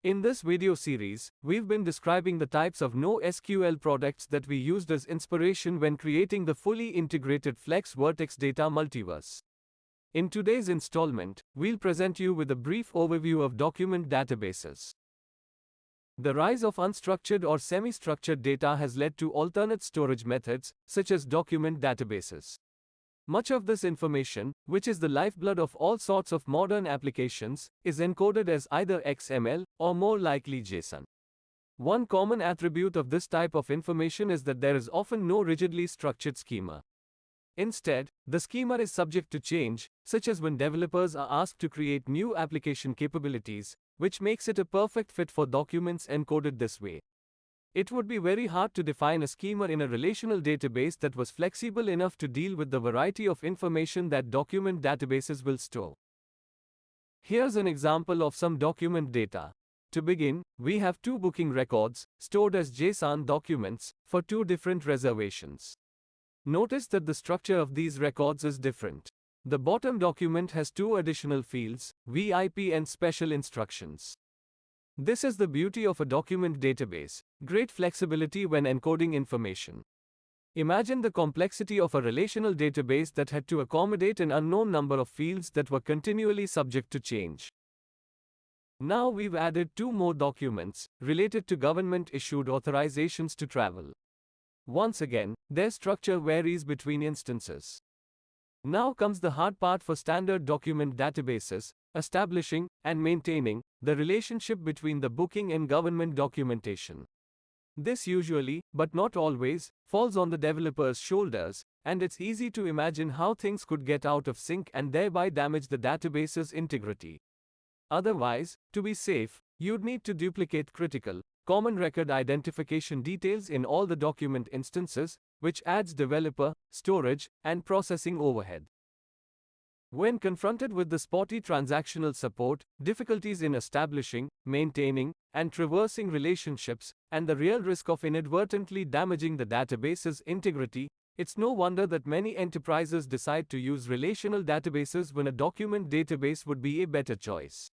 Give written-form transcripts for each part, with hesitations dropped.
In this video series, we've been describing the types of No SQL products that we used as inspiration when creating the fully integrated FlexVertex Data Multiverse. In today's installment, we'll present you with a brief overview of document databases. The rise of unstructured or semi-structured data has led to alternate storage methods, such as document databases. Much of this information, which is the lifeblood of all sorts of modern applications, is encoded as either XML or more likely JSON. One common attribute of this type of information is that there is often no rigidly structured schema. Instead, the schema is subject to change, such as when developers are asked to create new application capabilities, which makes it a perfect fit for documents encoded this way. It would be very hard to define a schema in a relational database that was flexible enough to deal with the variety of information that document databases will store. Here's an example of some document data. To begin, we have two booking records, stored as JSON documents, for two different reservations. Notice that the structure of these records is different. The bottom document has two additional fields, VIP and special instructions. This is the beauty of a document database, great flexibility when encoding information. Imagine the complexity of a relational database that had to accommodate an unknown number of fields that were continually subject to change. Now we've added two more documents, related to government-issued authorizations to travel. Once again, their structure varies between instances. Now comes the hard part for standard document databases, establishing and maintaining the relationship between the booking and government documentation. This usually, but not always, falls on the developer's shoulders, and it's easy to imagine how things could get out of sync and thereby damage the database's integrity. Otherwise, to be safe, you'd need to duplicate critical, common record identification details in all the document instances, which adds developer, storage, and processing overhead. When confronted with the spotty transactional support, difficulties in establishing, maintaining, and traversing relationships, and the real risk of inadvertently damaging the database's integrity, it's no wonder that many enterprises decide to use relational databases when a document database would be a better choice.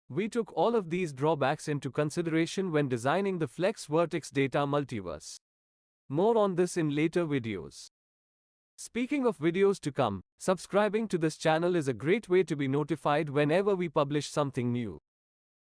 We took all of these drawbacks into consideration when designing the FlexVertex Data Multiverse. More on this in later videos. Speaking of videos to come, subscribing to this channel is a great way to be notified whenever we publish something new.